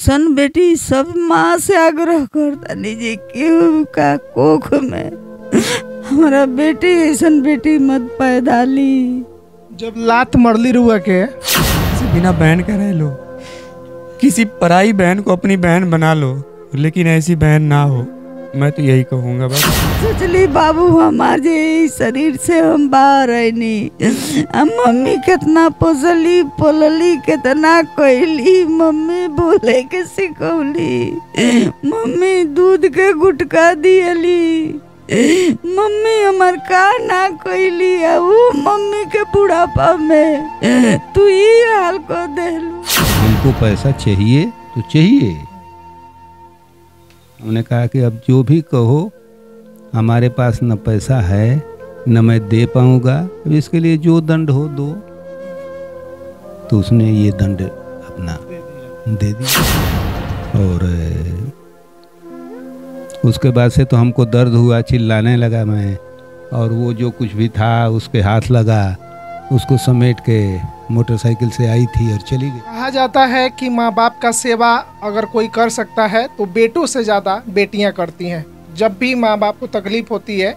ऐसन बेटी सब माँ से आग्रह करता नीचे केहू का कोख में हमारा बेटी ऐसन बेटी मत पैदा ली। जब लात मरली रुआ के बिना बहन का रह लो, किसी पराई बहन को अपनी बहन बना लो, लेकिन ऐसी बहन ना हो। मैं तो यही कहूँगा बस। सोचली बाबू हमारे शरीर से हम बाहर नहीं। हम मम्मी कितना पोसली पोलली कितना कहली, मम्मी बोले के सिखौली, मम्मी दूध के गुटका दियली, मम्मी हमार का ना कहली। वो मम्मी के बुढ़ापा में तू ही हाल को देलू। हमको पैसा चाहिए तो चाहिए। उन्होंने कहा कि अब जो भी कहो, हमारे पास न पैसा है न मैं दे पाऊंगा, इसके लिए जो दंड हो दो। तो उसने ये दंड अपना दे दिया। और उसके बाद से तो हमको दर्द हुआ, चिल्लाने लगा मैं, और वो जो कुछ भी था उसके हाथ लगा, उसको समेट के मोटरसाइकिल से आई थी और चली गई। कहा जाता है कि माँ बाप का सेवा अगर कोई कर सकता है तो बेटों से ज़्यादा बेटियाँ करती हैं। जब भी माँ बाप को तकलीफ होती है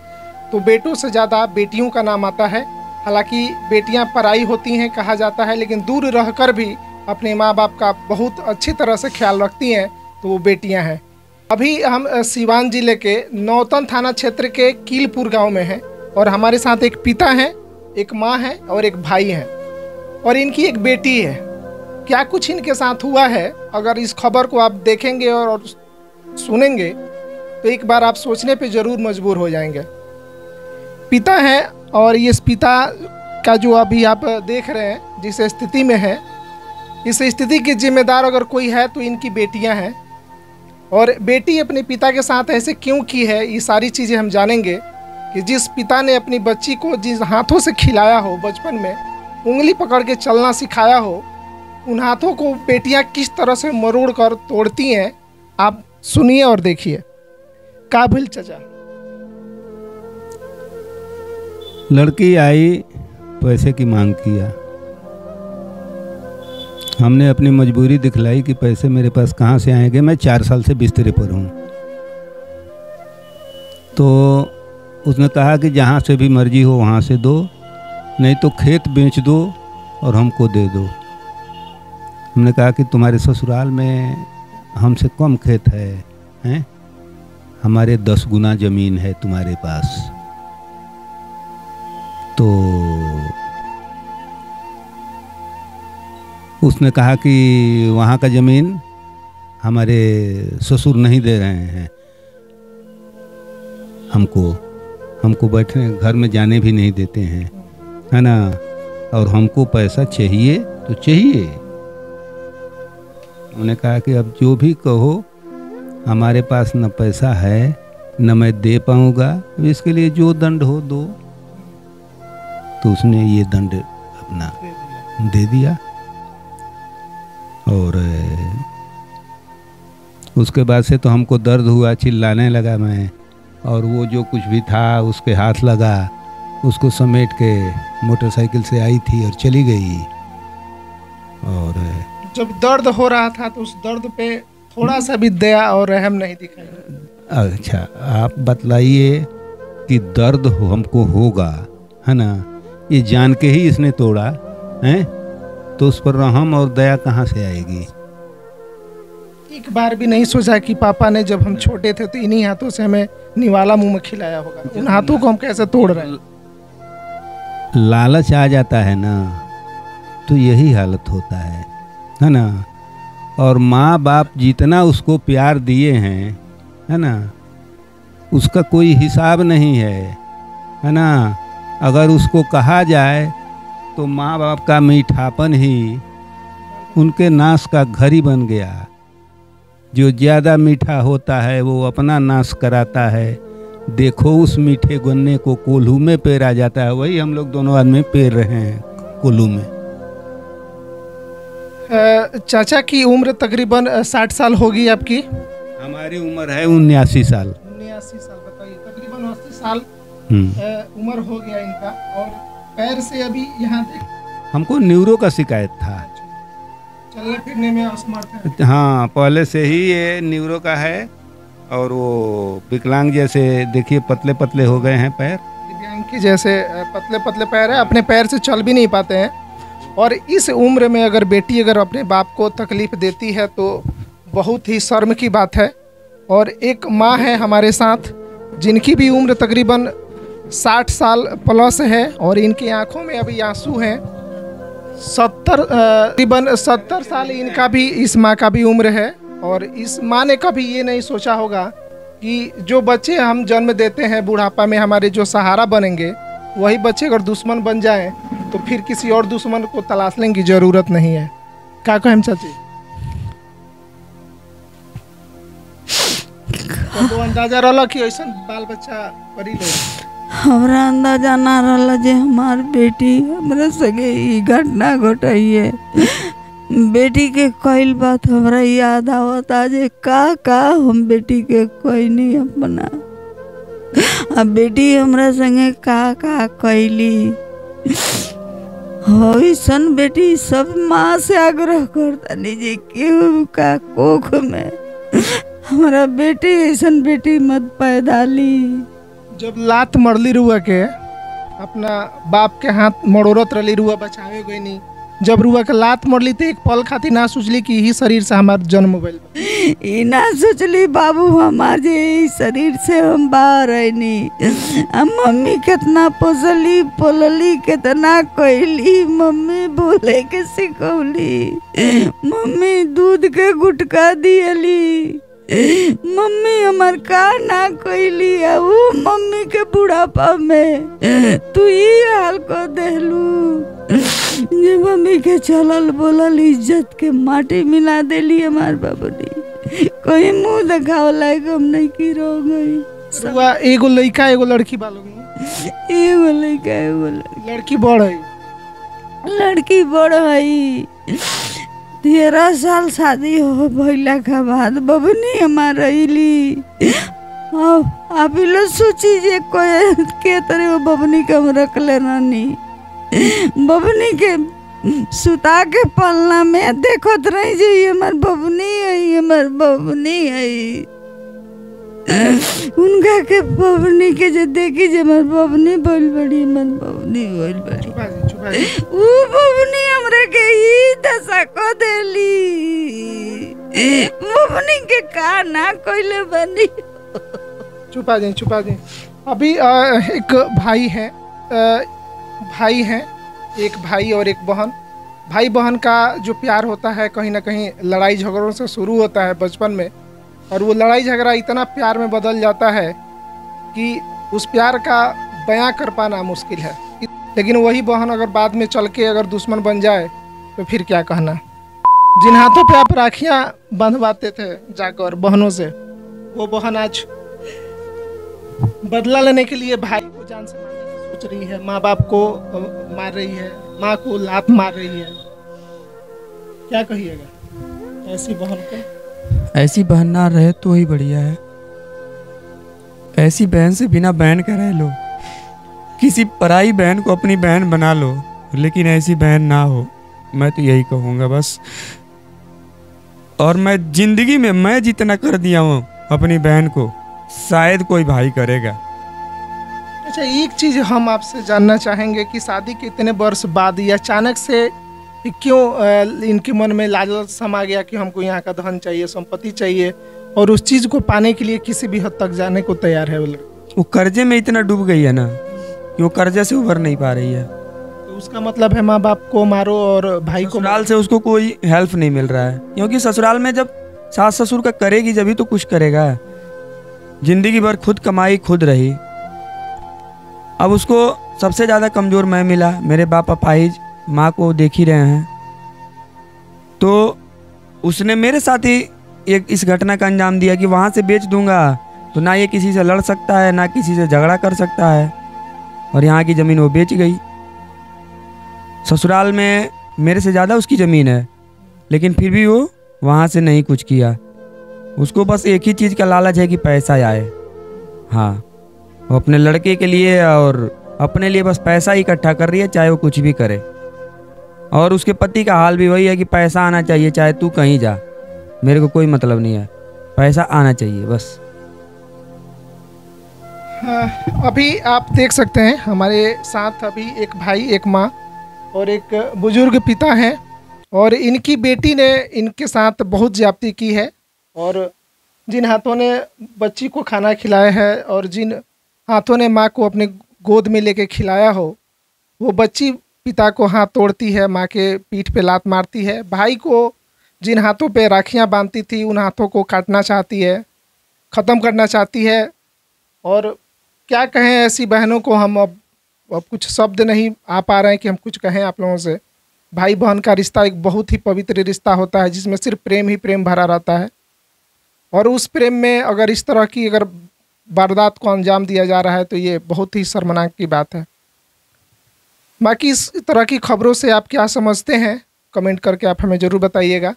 तो बेटों से ज़्यादा बेटियों का नाम आता है। हालांकि बेटियाँ पराई होती हैं कहा जाता है, लेकिन दूर रहकर भी अपने माँ बाप का बहुत अच्छी तरह से ख्याल रखती हैं तो वो बेटियाँ हैं। अभी हम सिवान जिले के नौतन थाना क्षेत्र के कीलपुर गाँव में हैं और हमारे साथ एक पिता हैं, एक माँ है और एक भाई है और इनकी एक बेटी है। क्या कुछ इनके साथ हुआ है, अगर इस खबर को आप देखेंगे और सुनेंगे तो एक बार आप सोचने पे ज़रूर मजबूर हो जाएंगे। पिता है और ये पिता का जो अभी आप देख रहे हैं जिस स्थिति में है, इस स्थिति की जिम्मेदार अगर कोई है तो इनकी बेटियां हैं। और बेटी अपने पिता के साथ ऐसे क्यों की है, ये सारी चीज़ें हम जानेंगे कि जिस पिता ने अपनी बच्ची को जिस हाथों से खिलाया हो, बचपन में उंगली पकड़ के चलना सिखाया हो, उन हाथों को बेटियां किस तरह से मरोड़ कर तोड़ती हैं। आप सुनिए और देखिए। काबिल चाचा, लड़की आई, पैसे की मांग किया। हमने अपनी मजबूरी दिखलाई कि पैसे मेरे पास कहाँ से आएंगे, मैं 4 साल से बिस्तरे पर हूँ। तो उसने कहा कि जहाँ से भी मर्जी हो वहाँ से दो, नहीं तो खेत बेच दो और हमको दे दो। हमने कहा कि तुम्हारे ससुराल में हमसे कम खेत है, हैं? हमारे 10 गुना ज़मीन है तुम्हारे पास। तो उसने कहा कि वहाँ का ज़मीन हमारे ससुर नहीं दे रहे हैं, हमको बैठने घर में जाने भी नहीं देते हैं, है ना, और हमको पैसा चाहिए तो चाहिए। उन्होंने कहा कि अब जो भी कहो, हमारे पास न पैसा है न मैं दे पाऊंगा, इसके लिए जो दंड हो दो। तो उसने ये दंड अपना दे दिया। और उसके बाद से तो हमको दर्द हुआ, चिल्लाने लगा मैं, और वो जो कुछ भी था उसके हाथ लगा, उसको समेट के मोटरसाइकिल से आई थी और चली गई। और जब दर्द हो रहा था तो उस दर्द पे थोड़ा सा भी दया और रहम नहीं दिखाया। अच्छा, आप बतलाइए कि दर्द हमको होगा, है ना, ये जान के ही इसने तोड़ा है, तो उस पर रहम और दया कहाँ से आएगी। एक बार भी नहीं सोचा कि पापा ने जब हम छोटे थे तो इन्हीं हाथों से हमें निवाला मुंह में खिलाया होगा, उन हाथों को हम कैसे तोड़ रहे हैं। लालच आ जाता है ना, तो यही हालत होता है ना। और माँ बाप जितना उसको प्यार दिए हैं, है ना, उसका कोई हिसाब नहीं है ना। अगर उसको कहा जाए तो माँ बाप का मीठापन ही उनके नाश का घर ही बन गया। जो ज़्यादा मीठा होता है वो अपना नाश कराता है। देखो उस मीठे गन्ने को कोल्हू में पेरा जाता है, वही हम लोग दोनों आदमी पेर रहे हैं कोल्हू में। चाचा की उम्र तकरीबन 60 साल होगी आपकी? हमारी उम्र है 79 साल। 79 साल, बताइए, तकरीबन 80 साल उम्र हो गया इनका। और पैर से अभी यहाँ देख, हमको न्यूरो का शिकायत था। चलने फिरने में असमर्थ है। हाँ, पहले से ही ये न्यूरो का है और वो विकलांग जैसे देखिए पतले पतले हो गए हैं पैर। दिव्यांग की जैसे पतले पतले पैर है, अपने पैर से चल भी नहीं पाते हैं। और इस उम्र में अगर बेटी अगर अपने बाप को तकलीफ देती है तो बहुत ही शर्म की बात है। और एक माँ है हमारे साथ जिनकी भी उम्र तकरीबन 60 साल प्लस है और इनकी आंखों में अभी आंसू हैं। 70 साल इनका भी, इस माँ का भी उम्र है। और इस माँ ने कभी ये नहीं सोचा होगा कि जो बच्चे हम जन्म देते हैं बुढ़ापा में हमारे जो सहारा बनेंगे, वही बच्चे अगर दुश्मन बन जाएं तो फिर किसी और दुश्मन को तलाश लेने की जरूरत नहीं है। क्या कहें चाची? तो अंदाजा रहा कि ऐसा बाल बच्चा करी ले। हमरा अंदाजा ना रहा जे हमार बेटी हमरा संगे ई घटना घटाई है। बेटी के कईल बात हमरा याद आवता जे का हम बेटी के कोई नहीं अपना। अब बेटी हमरा संगे का कैली सन बेटी सब माँ से आग्रह करता नहीं जे केहू का कोख में हमारा बेटी ऐसन बेटी मत पैदा ली। जब लात मरली रुआ के अपना बाप के हाथ मरोड़त रही, रुआ बचावे गई नहीं। जब रुआ के लात मरली तो एक पल खातिर ना सोचली कि ही शरीर से हमार जन्म भइल। ई ना सोचली बाबू हमार जे ई शरीर से हम बाहर आईनी। मम्मी कितना पोलली कितना कहली, मम्मी बोले के सिखौली, मम्मी दूध के गुटका दियली, मम्मी हमार का ना कहली। वो मम्मी के बुढ़ापा में तू ही हाल को देलू। ये मम्मी के चलल बोलल इज्जत के माटी मिला देली हमार बाबूनी। कोई मुंह दिखाव लायक हम नहीं की रो गई। रुआ एगो लड़का एगो लड़की बालोग? एगो लड़का एगो लड़की बड़ है। लड़की बड़ है। 13 साल शादी हो भइला के बाद बबनी हमार रही। आप लो सोची जे कोई के तरह बबनी के हम रख ले रानी। बबनी के सुता के पलना में देखत रही जे ये हमार बबनी है, ये हमार बबनी है। उनका के बबनी के जे देखी जे हमार बबनी बोल बड़ी, हमार बबनी बोल बड़ी। वो बबनी हमरे के ही दशा को देली। बबनी के का ना कोइले बनी। छुपा दें। अभी एक भाई हैं, एक भाई और एक बहन। भाई बहन का जो प्यार होता है कहीं ना कहीं लड़ाई झगड़ों से शुरू होता है बचपन में, और वो लड़ाई झगड़ा इतना प्यार में बदल जाता है कि उस प्यार का बयां कर पाना मुश्किल है। लेकिन वही बहन अगर बाद में चल के अगर दुश्मन बन जाए तो फिर क्या कहना। जिन हाथों पे आप राखियाँ बंधवाते थे जाकर बहनों से, वो बहन आज बदला लेने के लिए भाई को जान से मारने की सोच रही है, माँ बाप को मार रही है, माँ को लात मार रही है। क्या कहिएगा ऐसी बहन को? ऐसी बहन ना रहे तो ही बढ़िया है। ऐसी बहन से बिना बहन का रह लो। किसी पराई बहन को अपनी बहन बना लो, लेकिन ऐसी बहन ना हो। मैं तो यही कहूँगा बस। और मैं जिंदगी में मैं जितना कर दिया हूँ अपनी बहन को, शायद कोई भाई करेगा। अच्छा, एक चीज हम आपसे जानना चाहेंगे कि शादी के इतने वर्ष बाद ये अचानक से क्यों इनके मन में लालच समा गया कि हमको यहाँ का धन चाहिए, संपत्ति चाहिए, और उस चीज को पाने के लिए किसी भी हद तक जाने को तैयार है? वो कर्जे में इतना डूब गई है ना कि वो कर्जे से उभर नहीं पा रही है। तो उसका मतलब है माँ बाप को मारो और भाई को ससुराल से उसको कोई हेल्प नहीं मिल रहा है, क्योंकि ससुराल में जब सास ससुर का करेगी जब ही तो कुछ करेगा। जिंदगी भर खुद कमाई खुद रही। अब उसको सबसे ज़्यादा कमज़ोर मैं मिला। मेरे बाप अपाहिज, माँ को देख ही रहे हैं। तो उसने मेरे साथ ही एक इस घटना का अंजाम दिया कि वहाँ से बेच दूंगा तो ना ये किसी से लड़ सकता है ना किसी से झगड़ा कर सकता है, और यहाँ की ज़मीन वो बेच गई। ससुराल में मेरे से ज़्यादा उसकी ज़मीन है, लेकिन फिर भी वो वहाँ से नहीं कुछ किया। उसको बस एक ही चीज़ का लालच है कि पैसा आए। हाँ, वो अपने लड़के के लिए और अपने लिए बस पैसा ही इकट्ठा कर रही है, चाहे वो कुछ भी करे। और उसके पति का हाल भी वही है कि पैसा आना चाहिए, चाहे तू कहीं जा, मेरे को कोई मतलब नहीं है, पैसा आना चाहिए बस। अभी आप देख सकते हैं हमारे साथ अभी एक भाई, एक माँ और एक बुजुर्ग पिता हैं, और इनकी बेटी ने इनके साथ बहुत ज्यादती की है। और जिन हाथों ने बच्ची को खाना खिलाया है और जिन हाथों ने माँ को अपने गोद में लेके खिलाया हो, वो बच्ची पिता को हाथ तोड़ती है, माँ के पीठ पे लात मारती है। भाई को जिन हाथों पे राखियाँ बांधती थी उन हाथों को काटना चाहती है, ख़त्म करना चाहती है। और क्या कहें ऐसी बहनों को, हम अब कुछ शब्द नहीं आ पा रहे हैं कि हम कुछ कहें आप लोगों से। भाई बहन का रिश्ता एक बहुत ही पवित्र रिश्ता होता है जिसमें सिर्फ प्रेम ही प्रेम भरा रहता है, और उस प्रेम में अगर इस तरह की अगर वारदात को अंजाम दिया जा रहा है तो ये बहुत ही शर्मनाक की बात है। बाकी इस तरह की खबरों से आप क्या समझते हैं, कमेंट करके आप हमें ज़रूर बताइएगा,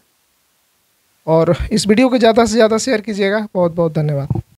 और इस वीडियो को ज़्यादा से ज़्यादा शेयर कीजिएगा। बहुत बहुत धन्यवाद।